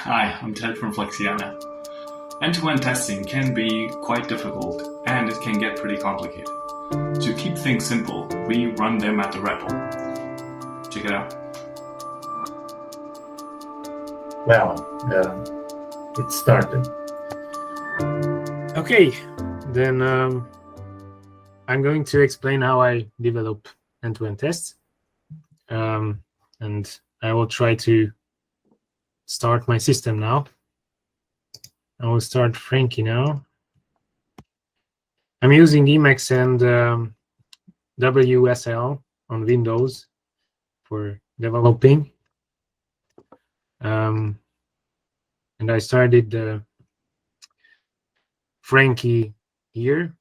Hi, I'm Ted from Flexiana. End-to-end testing can be quite difficult, and it can get pretty complicated. To keep things simple, we run them at the REPL. Check it out. Well, it started. Okay, then I'm going to explain how I develop end-to-end tests. And I will try to start my system now. I will start Frankie now. I'm using Emacs and WSL on Windows for developing. And I started Frankie here.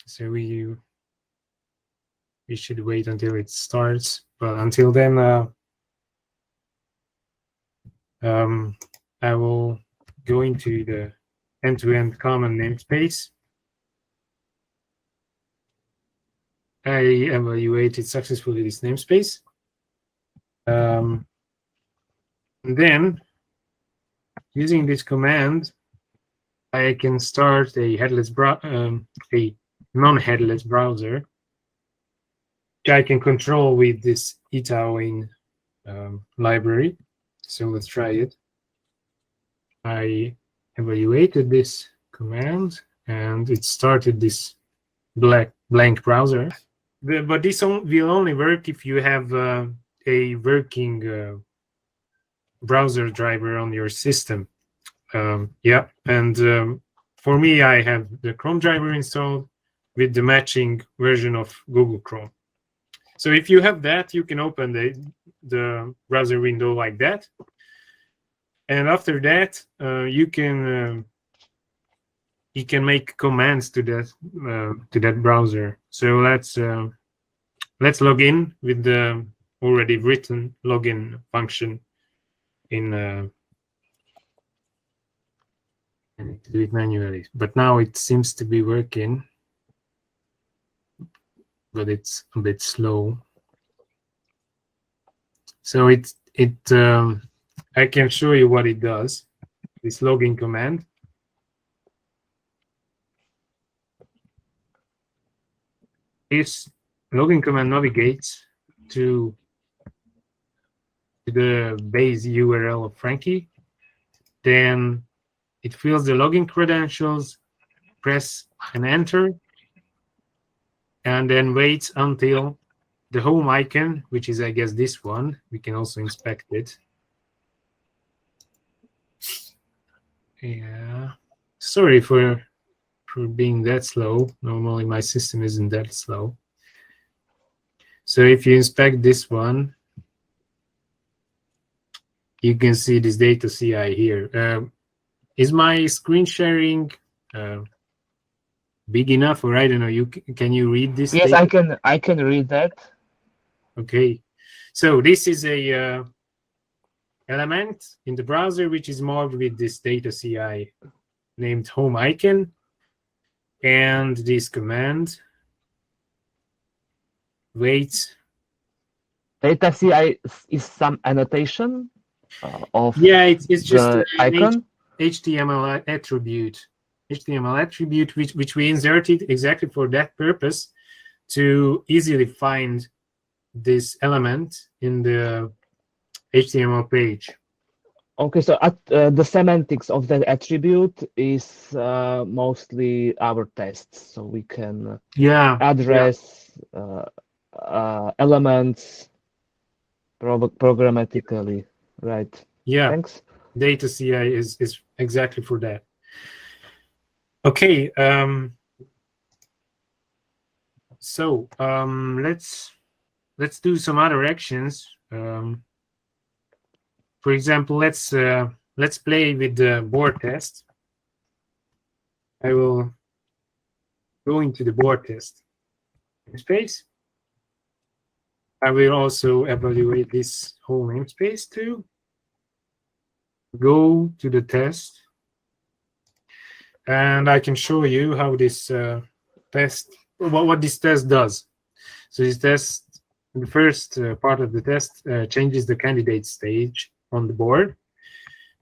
So we should wait until it starts, but until then, I will go into the end-to-end common namespace. I evaluated successfully this namespace. And then, using this command, I can start a non-headless browser, which I can control with this etawing library. So let's try it. I evaluated this command, and it started this blank browser. But this will only work if you have a working browser driver on your system. Yeah, and for me, I have the Chrome driver installed with the matching version of Google Chrome. So if you have that, you can open the browser window like that. And after that, you can make commands to that browser. So let's log in with the already written login function in. I need to do it manually, but now it seems to be working, but it's a bit slow. So I can show you what it does. This login command. This login command navigates to the base URL of Frankie. Then it fills the login credentials, press and enter, and then waits until the home icon, which is, I guess, this one. We can also inspect it. Yeah, sorry for being that slow. Normally my system isn't that slow. So if you inspect this one, you can see this data CI here. Is my screen sharing big enough, or I don't know? Can you read this? Yes, data? I can read that. Okay, so this is a element in the browser which is marked with this data CI named home icon, and this command waits. Data CI is some annotation of it's just an icon. HTML attribute which we inserted exactly for that purpose, to easily find this element in the HTML page. Okay, so the semantics of that attribute is mostly our tests, so we can address elements programmatically, right? Yeah. Thanks. Data CI is exactly for that. Okay. So let's do some other actions. For example, let's play with the board test. I will go into the board test namespace. I will also evaluate this whole namespace too. Go to the test, and I can show you how this test, what this test does. So this test the first part of the test changes the candidate stage on the board.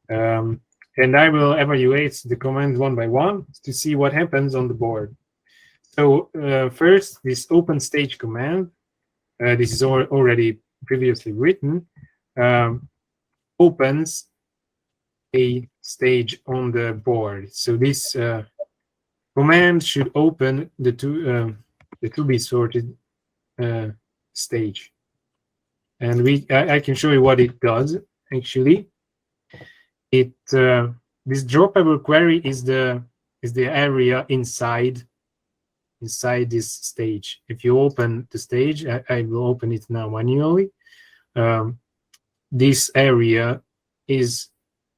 And I will evaluate the commands one by one to see what happens on the board. So first, this open stage command, this is already previously written, opens a stage on the board. So this command should open the to be sorted stage. And I can show you what it does. Actually, it this droppable query is the area inside this stage. If you open the stage, I will open it now manually. This area is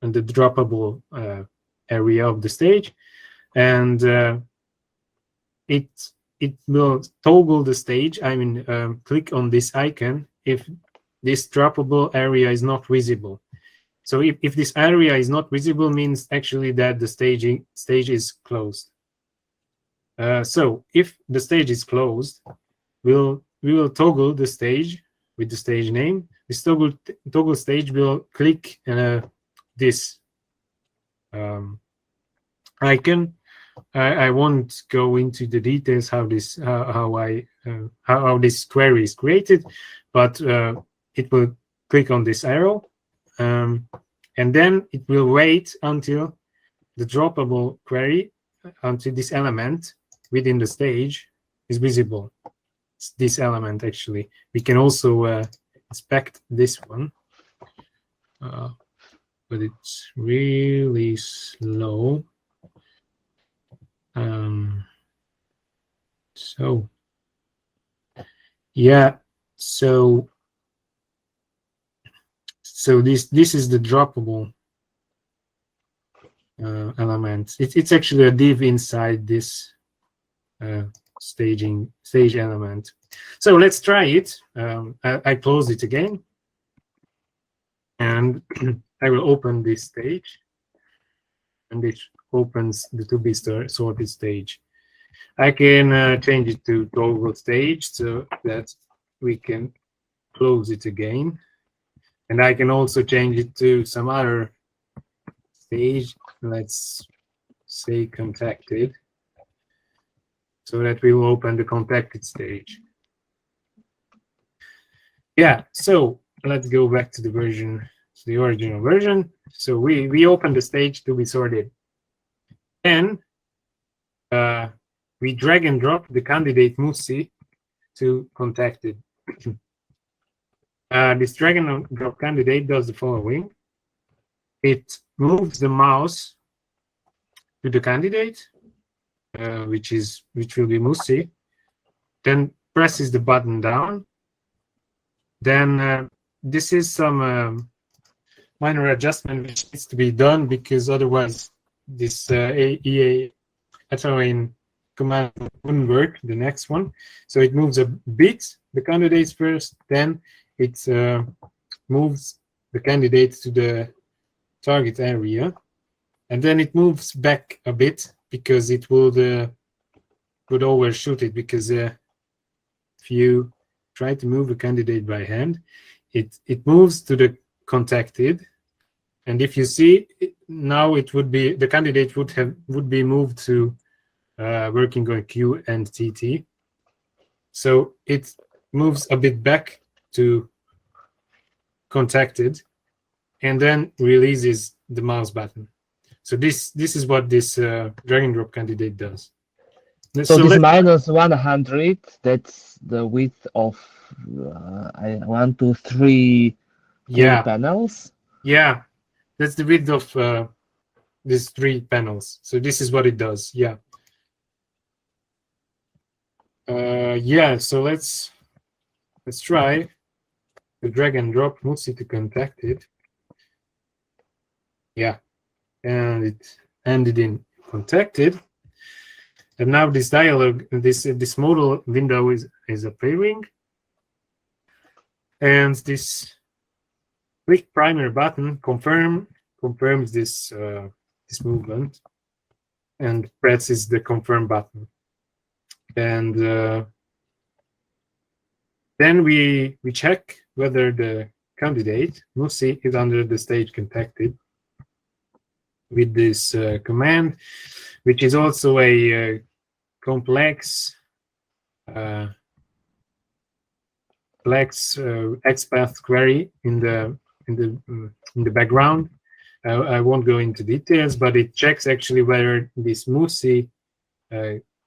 the droppable area of the stage, and it will toggle the stage. I mean, click on this icon if this droppable area is not visible. So if this area is not visible, means actually that the stage is closed. So if the stage is closed, we will toggle the stage with the stage name. This toggle stage will click this icon. I won't go into the details how this query is created, but it will click on this arrow, and then it will wait until the droppable query, until this element within the stage is visible. It's this element, actually. We can also inspect this one, but it's really slow. So yeah, so this is the droppable element. It's actually a div inside this stage element. So let's try it. I close it again, and I will open this stage, and it opens the to be sorted stage. I can change it to toggle stage so that we can close it again, and I can also change it to some other stage. Let's say contacted, so that we will open the contacted stage. Yeah, so let's go back to the original version. So we open the stage to be sorted. Then we drag and drop the candidate Musi to contacted. This drag and drop candidate does the following. It moves the mouse to the candidate, which will be Musi, then presses the button down. Then this is some minor adjustment which needs to be done, because otherwise this EA in command wouldn't work, the next one. So it moves a bit the candidates first, then it moves the candidates to the target area, and then it moves back a bit because it would overshoot it, because if you try to move a candidate by hand, it moves to the contacted, and if you see now, it would be the candidate would be moved to working on Q and TT. So it moves a bit back to contacted, and then releases the mouse button. So this is what this drag and drop candidate does. So this minus 100, that's the width of 1, 2, 3 panels. Yeah, that's the width of these 3 panels. So this is what it does. Yeah. Yeah. So let's try the drag and drop Musi to contacted. Yeah, and it ended in contacted. And now this dialog, this modal window is appearing, and this click primary button confirms this this movement, and presses the confirm button. And Then we check whether the candidate Musi is under the stage contacted with this command, which is also a complex XPath query in the background. I won't go into details, but it checks actually whether this Musi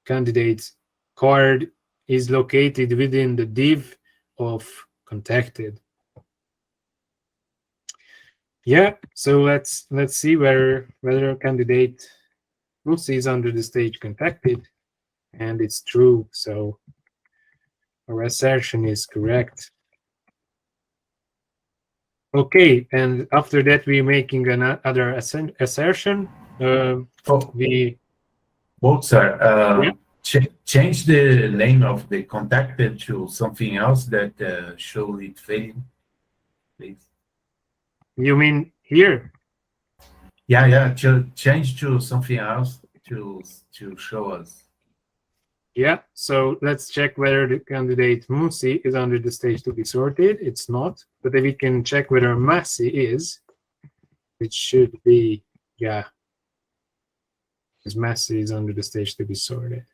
candidate card is located within the div of contacted. Yeah, so let's see whether candidate Musi is under the stage contacted, and it's true. So our assertion is correct. Okay, and after that we're making another assertion. We Sir, yeah. Change the name of the contacted to something else that show it failing, please. You mean here? Yeah. Change to something else to show us. Yeah, so let's check whether the candidate Musi is under the stage to be sorted. It's not, but then we can check whether Masi is. It should be, yeah, because Masi is under the stage to be sorted.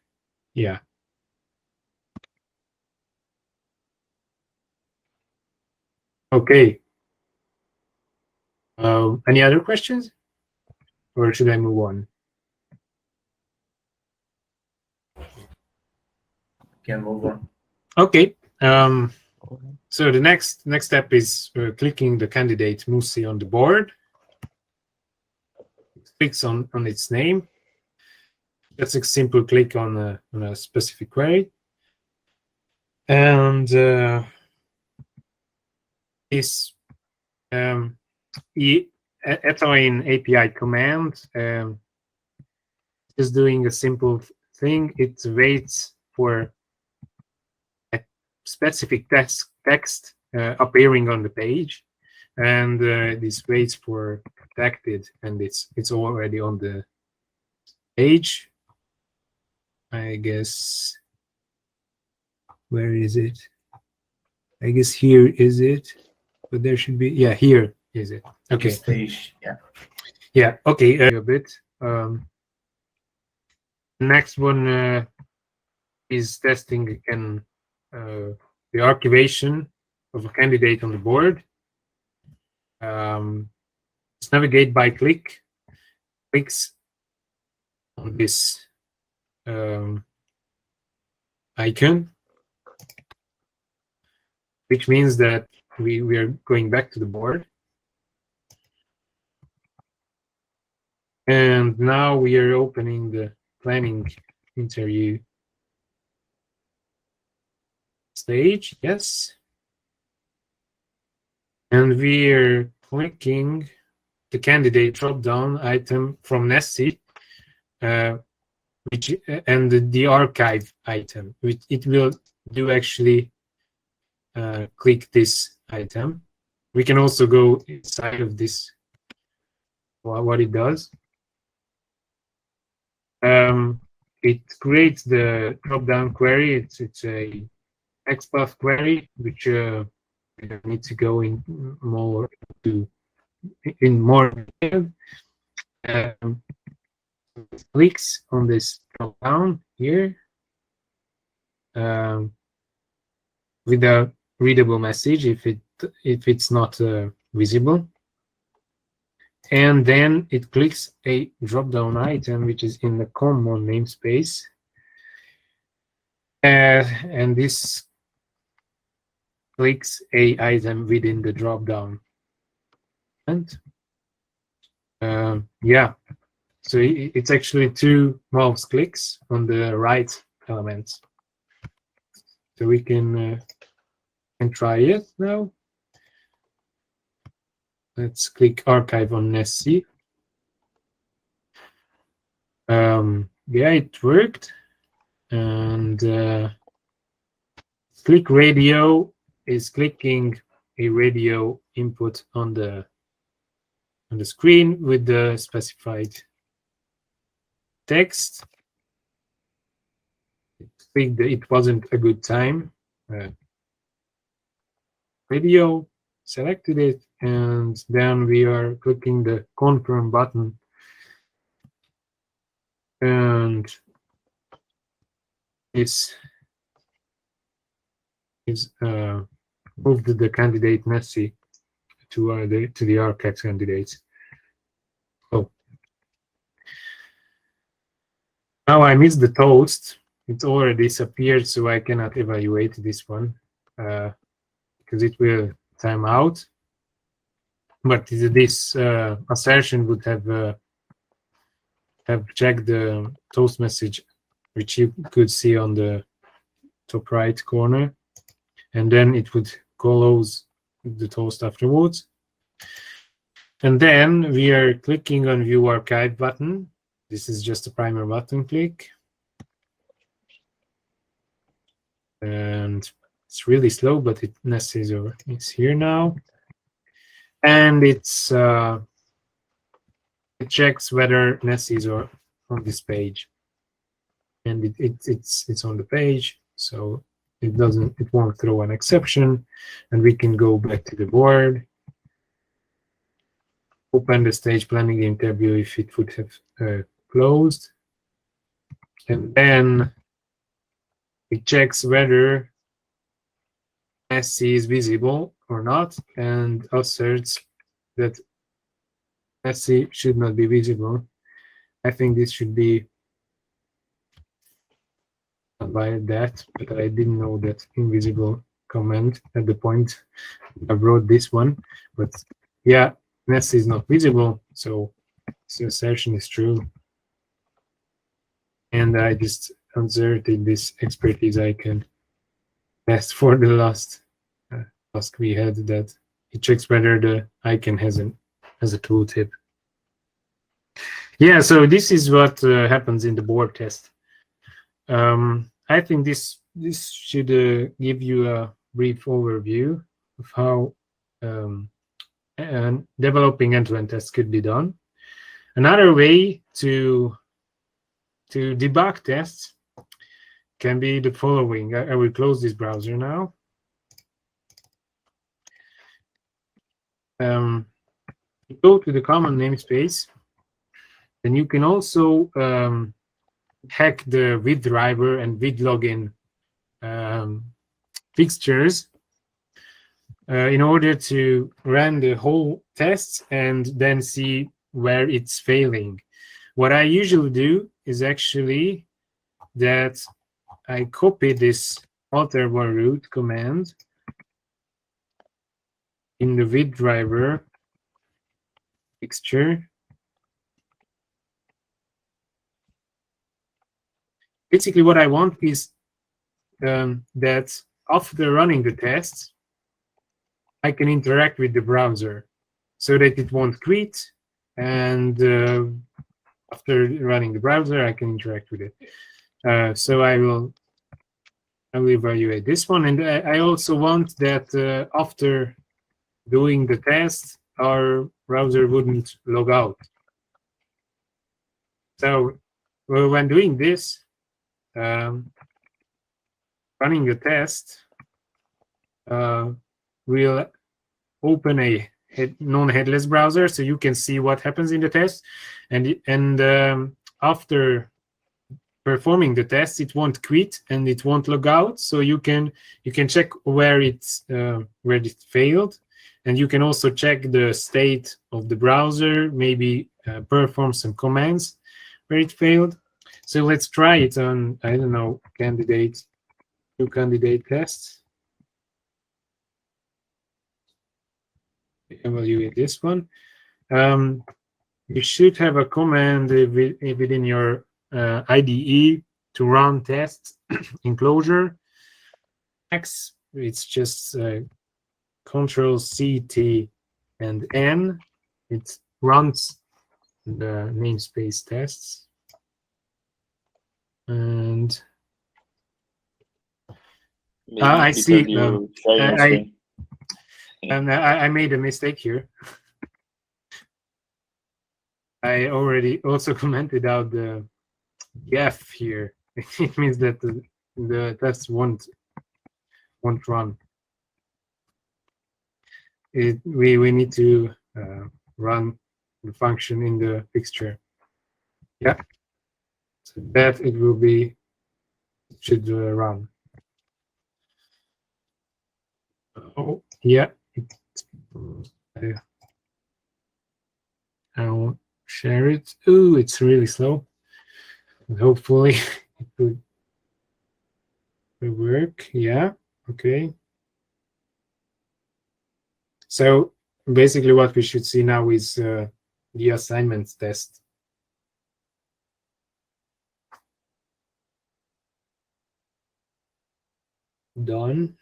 Yeah. Okay. Any other questions? Or should I move on? Can move on. Okay. So the next step is clicking the candidate Musi on the board. It clicks on its name. That's a simple click on a specific query. And this Etoin API command is doing a simple thing. It waits for a specific text appearing on the page, and this waits for protected, and it's already on the page. I guess, where is it? I guess here is it, but there should be, yeah, here is it. Okay. Stage, yeah. Yeah, okay, a bit. Next one is testing again the archivation of a candidate on the board. Let's navigate by clicks on this icon, which means that we are going back to the board. And now we are opening the planning interview stage, yes. And we are clicking the candidate drop-down item from Nessie, which and the archive item, which it will do actually click this item. We can also go inside of this, what it does. It creates the drop-down query. It's a XPath query, which we don't need to go in more detail. Clicks on this drop-down here with a readable message if it's not visible. And then it clicks a drop-down item, which is in the common namespace. And this clicks a item within the drop-down. And yeah, so it's actually 2 mouse clicks on the right elements. So we can try it now. Let's click archive on Nessie. Yeah, it worked. And click radio is clicking a radio input on the screen with the specified text. Click the "it wasn't a good time." video, selected it, and then we are clicking the confirm button, and this is moved the candidate Nessie to the ArcX candidates. So now I missed the toast. It already disappeared, so I cannot evaluate this one because it will time out. But this assertion would have checked the toast message, which you could see on the top right corner, and then it would close the toast afterwards. And then we are clicking on View Archive button. This is just a primer button click. And it's really slow, but it's here now. And it checks whether Nessie is on this page. And it's on the page, so it won't throw an exception. And we can go back to the board, open the stage planning interview if it would have closed, and then it checks whether Nessie is visible or not, and asserts that Nessie should not be visible. I think this should be by that, but I didn't know that invisible comment at the point I wrote this one. But yeah, Nessie is not visible, so the assertion is true. And I just inserted this expertise icon test for the last task we had, that it checks whether the icon has a tooltip. Yeah, so this is what happens in the board test. I think this should give you a brief overview of how developing end-to-end tests could be done. Another way to debug tests can be the following. I will close this browser now. Go to the common namespace, then you can also hack the with driver and with login fixtures in order to run the whole test and then see where it's failing. What I usually do is actually that I copy this alter var root command in the with driver fixture. Basically, what I want is that after running the tests, I can interact with the browser so that it won't quit, and after running the browser, I can interact with it. So I will evaluate this one, and I also want that after doing the test, our browser wouldn't log out. So when doing this, running the test will open a non-headless browser, so you can see what happens in the test, and after performing the test, it won't quit and it won't log out. So you can check where it failed, and you can also check the state of the browser, maybe perform some commands where it failed. So let's try it on, I don't know, two candidate tests. Evaluate this one. You should have a command within your IDE to run tests in Clojure. X, it's just Control-C-T and N. It runs the namespace tests. And I see. I made a mistake here. I already also commented out the F here. It means that the tests won't run. we need to run the function in the fixture. Yeah, so that it will be should run. Oh yeah, I'll share it. Oh, it's really slow. Hopefully it will work. Yeah. Okay. So basically, what we should see now is the assignment test. Done.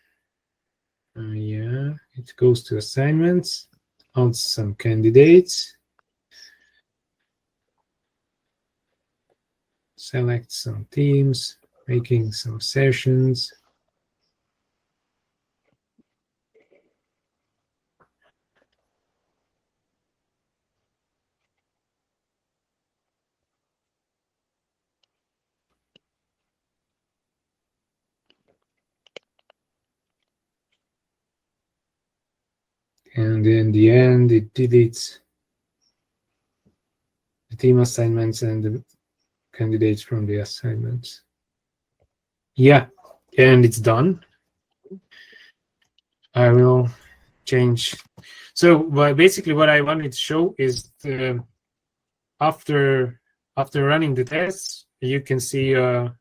Yeah, it goes to assignments, adds some candidates, select some teams, making some sessions. And in the end, it deletes the team assignments and the candidates from the assignments. Yeah, and it's done. I will change. So basically what I wanted to show is after running the tests, you can see the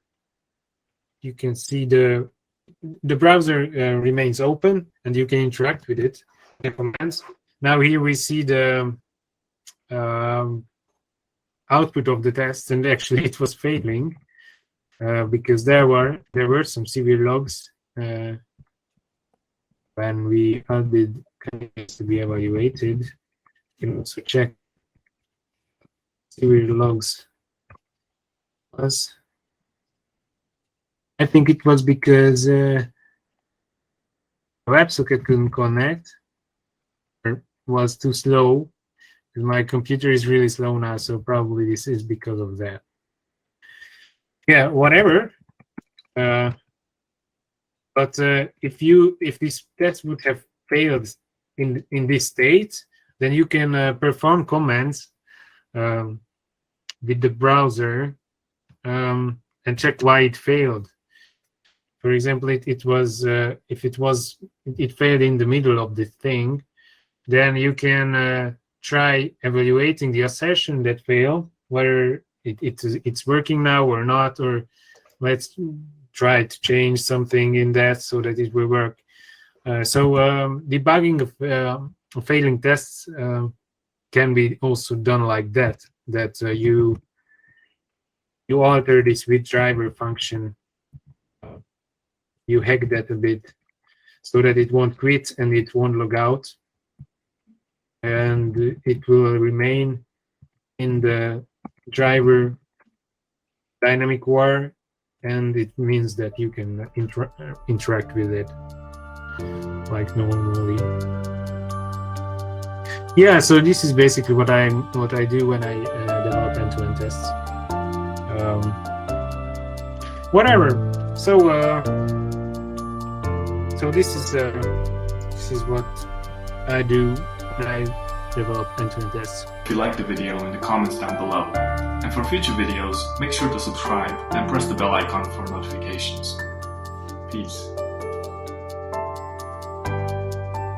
browser remains open and you can interact with it. The commands. Now here we see the output of the test, and actually it was failing because there were some severe logs when we added candidates to be evaluated. You can also check severe logs. I think it was because WebSocket couldn't connect. Was too slow. My computer is really slow now, so probably this is because of that. Yeah, whatever. But if this test would have failed in this state, then you can perform commands with the browser and check why it failed. For example, if it failed in the middle of the thing, then you can try evaluating the assertion that failed, whether it's working now or not, or let's try to change something in that so that it will work. So debugging of failing tests can be also done like that. That you alter this with driver function, you hack that a bit so that it won't quit and it won't log out. And it will remain in the driver dynamic var, and it means that you can interact with it like normally. Yeah, so this is basically what I do when I develop end-to-end tests. Whatever. So this is what I do when I develop end-to-end tests. If you liked the video, in the comments down below. And for future videos, make sure to subscribe and press the bell icon for notifications. Peace.